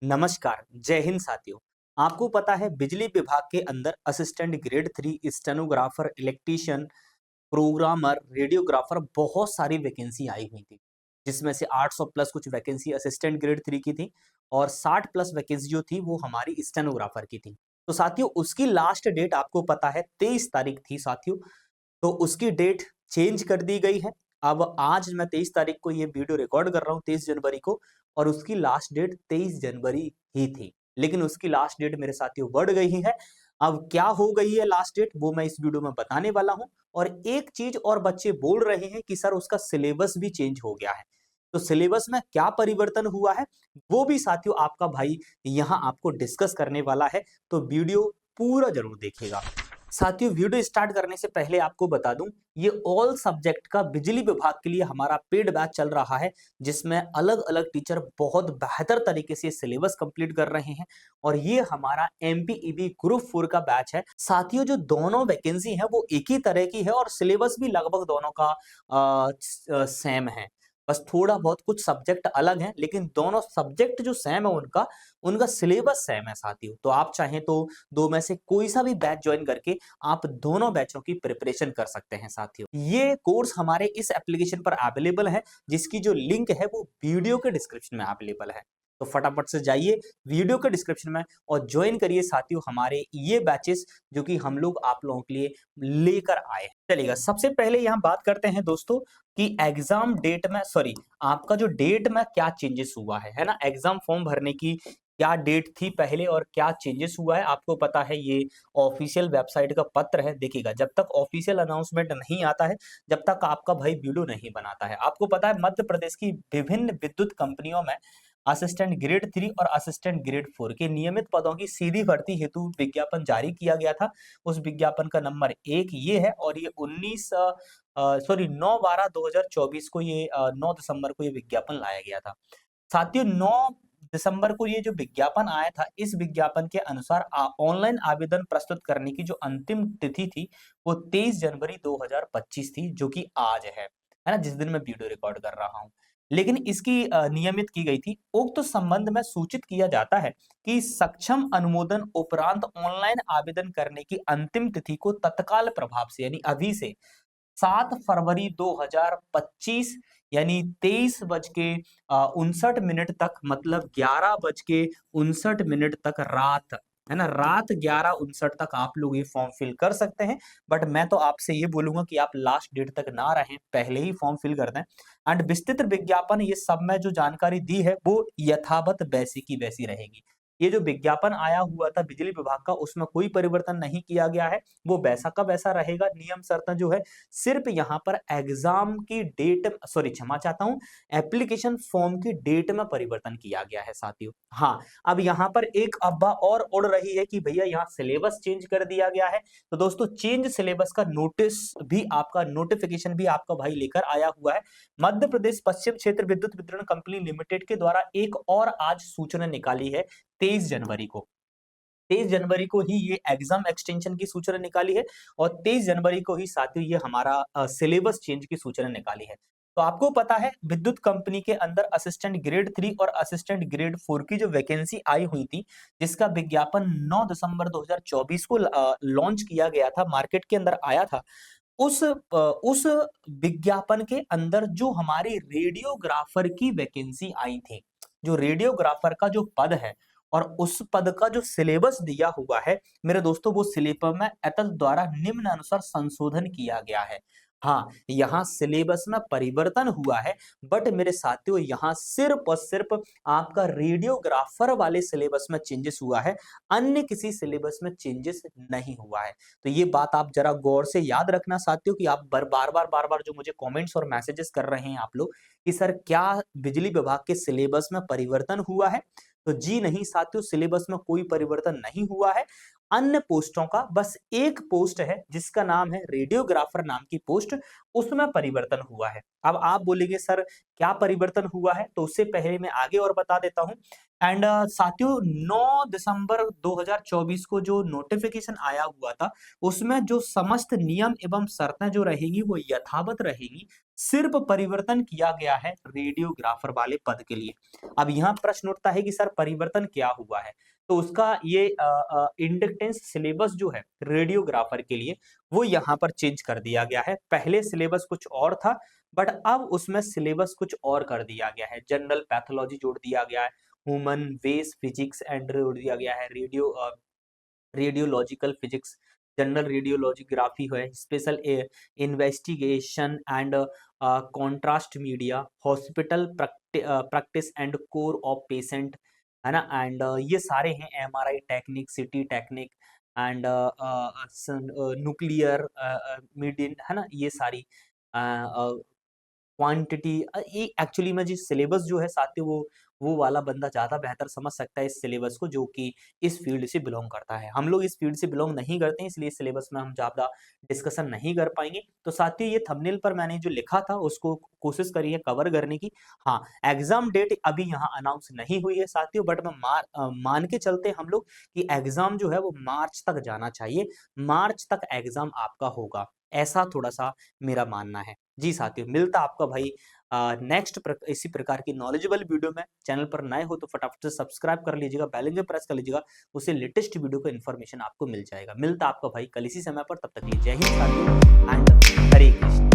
नमस्कार, जय हिंद साथियों। आपको पता है बिजली विभाग के अंदर assistant grade 3 stenographer, electrician, programmer, radiographer बहुत सारी वैकेंसी आई हुई थी। जिसमें से 800 प्लस कुछ वैकेंसी असिस्टेंट ग्रेड 3 की थी और 60 प्लस वैकेंसी जो थी वो हमारी स्टेनोग्राफर की थी। तो साथियों उसकी लास्ट डेट आपको पता है 23 तारीख थी साथियों। तो उसकी डेट चेंज कर दी गई है। अब आज मैं 23 तारीख को ये वीडियो रिकॉर्ड कर रहा हूँ 23 जनवरी को और उसकी लास्ट डेट 23 जनवरी ही थी। लेकिन उसकी लास्ट डेट मेरे साथियों बढ़ गई है। अब क्या हो गई है लास्ट डेट वो मैं इस वीडियो में बताने वाला हूँ। और एक चीज और बच्चे बोल रहे हैं कि सर उसका सिलेबस भी चेंज हो गया है। तो सिलेबस में क्या परिवर्तन हुआ है वो भी साथियों आपका भाई यहाँ आपको डिस्कस करने वाला है। तो वीडियो पूरा जरूर देखिएगा। साथियों वीडियो स्टार्ट करने से पहले आपको बता दूं ये ऑल सब्जेक्ट का बिजली विभाग के लिए हमारा पेड बैच चल रहा है जिसमें अलग अलग टीचर बहुत बेहतर तरीके से सिलेबस कंप्लीट कर रहे हैं। और ये हमारा एमपीईबी ग्रुप 4 का बैच है साथियों। जो दोनों वैकेंसी है वो एक ही तरह की है और सिलेबस भी लगभग दोनों का सेम है। बस थोड़ा बहुत कुछ सब्जेक्ट अलग हैं लेकिन दोनों सब्जेक्ट जो सेम है उनका उनका सिलेबस सेम है साथियों। तो आप चाहें तो दो में से कोई सा भी बैच ज्वाइन करके आप दोनों बैचों की प्रिपरेशन कर सकते हैं साथियों। ये कोर्स हमारे इस एप्लीकेशन पर अवेलेबल है जिसकी जो लिंक है वो वीडियो के डिस्क्रिप्शन में अवेलेबल है। तो फटाफट से जाइए वीडियो के डिस्क्रिप्शन में और ज्वाइन करिए साथियों हमारे ये बैचेस जो कि हम लोग आप लोगों के लिए लेकर आए हैं। चलिएगा सबसे पहले यहाँ बात करते हैं दोस्तों कि एग्जाम डेट में सॉरी आपका जो डेट में क्या चेंजेस हुआ है ना। एग्जाम फॉर्म भरने की क्या डेट थी पहले और क्या चेंजेस हुआ है आपको पता है। ये ऑफिशियल वेबसाइट का पत्र है। देखिएगा जब तक ऑफिशियल अनाउंसमेंट नहीं आता है जब तक आपका भाई वीडियो नहीं बनाता है। आपको पता है मध्य प्रदेश की विभिन्न विद्युत कंपनियों में असिस्टेंट ग्रेड 3 और असिस्टेंट ग्रेड 4 के नियमित पदों की सीधी भर्ती हेतु विज्ञापन जारी किया गया था। उस विज्ञापन का नंबर 1 ये है और ये 9/12/2024 को ये 9 दिसंबर को ये विज्ञापन लाया गया था। साथियों 9 दिसंबर को ये जो विज्ञापन आया था इस विज्ञापन के अनुसार ऑनलाइन आवेदन प्रस्तुत करने की जो अंतिम तिथि थी वो 23 जनवरी 2025 थी जो कि आज है ना जिस दिन मैं वीडियो रिकॉर्ड कर रहा हूँ। लेकिन इसकी नियमित की गई थी। उक्त संबंध में सूचित किया जाता है कि सक्षम अनुमोदन उपरांत ऑनलाइन आवेदन करने की अंतिम तिथि को तत्काल प्रभाव से यानी अभी से 7 फरवरी 2025 यानी 23:59 तक मतलब 11:59 तक रात है ना रात 11:59 तक आप लोग ये फॉर्म फिल कर सकते हैं। बट मैं तो आपसे ये बोलूंगा कि आप लास्ट डेट तक ना रहें पहले ही फॉर्म फिल कर दें। एंड विस्तृत विज्ञापन ये सब में जो जानकारी दी है वो यथावत वैसी की वैसी रहेगी। ये जो विज्ञापन आया हुआ था बिजली विभाग का उसमें कोई परिवर्तन नहीं किया गया है। वो वैसा का वैसा रहेगा। नियम शर्तें जो है सिर्फ यहाँ पर एग्जाम की डेट सॉरी क्षमा चाहता हूँ एप्लीकेशन फॉर्म की डेट में परिवर्तन किया गया है साथियों। हाँ अब यहाँ पर एक अफवाह और उड़ रही है कि भैया यहाँ सिलेबस चेंज कर दिया गया है। तो दोस्तों चेंज सिलेबस का नोटिस भी आपका नोटिफिकेशन भी आपका भाई लेकर आया हुआ है। मध्य प्रदेश पश्चिम क्षेत्र विद्युत वितरण कंपनी लिमिटेड के द्वारा एक और आज सूचना निकाली है 23 जनवरी को। 23 जनवरी को ही ये एग्जाम एक्सटेंशन की सूचना निकाली है और 23 जनवरी को ही साथियों ये हमारा सिलेबस चेंज की सूचना निकाली है। तो आपको पता है विद्युत कंपनी के अंदर असिस्टेंट ग्रेड 3 और असिस्टेंट ग्रेड 4 की जो वैकेंसी आई हुई थी जिसका विज्ञापन 9 दिसंबर 2024 को लॉन्च किया गया था मार्केट के अंदर आया था। उस विज्ञापन के अंदर जो हमारी रेडियोग्राफर की वैकेंसी आई थी जो रेडियोग्राफर का जो पद है और उस पद का जो सिलेबस दिया हुआ है मेरे दोस्तों वो सिलेबस में एतद द्वारा निम्न अनुसार संशोधन किया गया है। हाँ यहाँ सिलेबस में परिवर्तन हुआ है बट मेरे साथियों यहाँ सिर्फ और सिर्फ आपका रेडियोग्राफर वाले सिलेबस में चेंजेस हुआ है। अन्य किसी सिलेबस में चेंजेस नहीं हुआ है। तो ये बात आप जरा गौर से याद रखना साथियों कि आप बार बार जो मुझे कमेंट्स और मैसेजेस कर रहे हैं आप लोग कि सर क्या बिजली विभाग के सिलेबस में परिवर्तन हुआ है। तो जी नहीं साथियों सिलेबस में कोई परिवर्तन नहीं हुआ है। अन्य पोस्टों का बस एक पोस्ट है जिसका नाम है रेडियोग्राफर नाम की पोस्ट, उसमें परिवर्तन हुआ है। अब आप बोलेंगे सर क्या परिवर्तन हुआ है, तो उससे पहले मैं आगे और बता देता हूं। एंड साथियों 9 दिसंबर 2024 को जो नोटिफिकेशन आया हुआ था उसमें जो समस्त नियम एवं शर्तें जो रहेगी वो यथावत रहेगी, सिर्फ परिवर्तन किया गया है रेडियोग्राफर वाले पद के लिए। अब यहाँ प्रश्न उठता है कि सर परिवर्तन क्या हुआ है, तो उसका ये इंडक्टेंस सिलेबस जो है रेडियोग्राफर के लिए वो यहाँ पर चेंज कर दिया गया है। पहले सिलेबस कुछ और था बट अब उसमें सिलेबस कुछ और कर दिया गया है। जनरल पैथोलॉजी जोड़ दिया गया है, ह्यूमन वेस फिजिक्स एंड जोड़ दिया गया है, रेडियोलॉजिकल फिजिक्स, जनरल रेडियोलॉजिग्राफी है, special investigation and contrast media, hospital practice and core of patient, है ना। एंड ये सारे हैं MRI technique, city technique and nuclear median, है ना। ये सारी क्वांटिटी ये एक्चुअली में जिस सिलेबस जो है साथियों वो वाला बंदा ज़्यादा बेहतर समझ सकता है इस सिलेबस को जो कि इस फील्ड से बिलोंग करता है। हम लोग इस फील्ड से बिलोंग नहीं करते हैं इसलिए सिलेबस में हम ज़्यादा डिस्कशन नहीं कर पाएंगे। तो साथियों ये थंबनेल पर मैंने जो लिखा था उसको कोशिश करिए कवर करने की। हाँ, एग्जाम डेट अभी यहाँ अनाउंस नहीं हुई है साथियों, बट मैं मान के चलते हम लोग कि एग्जाम जो है वो मार्च तक जाना चाहिए, मार्च तक एग्जाम आपका होगा, ऐसा थोड़ा सा मेरा मानना है। जी साथियों, मिलता आपका भाई नेक्स्ट इसी प्रकार की नॉलेजेबल वीडियो में। चैनल पर नए हो तो फटाफट से सब्सक्राइब कर लीजिएगा, बेल आइकन प्रेस कर लीजिएगा, उससे लेटेस्ट वीडियो का इन्फॉर्मेशन आपको मिल जाएगा। मिलता आपका भाई कल इसी समय पर, तब तक के लिए जय हिंद साथियों एंड हरे कृष्ण।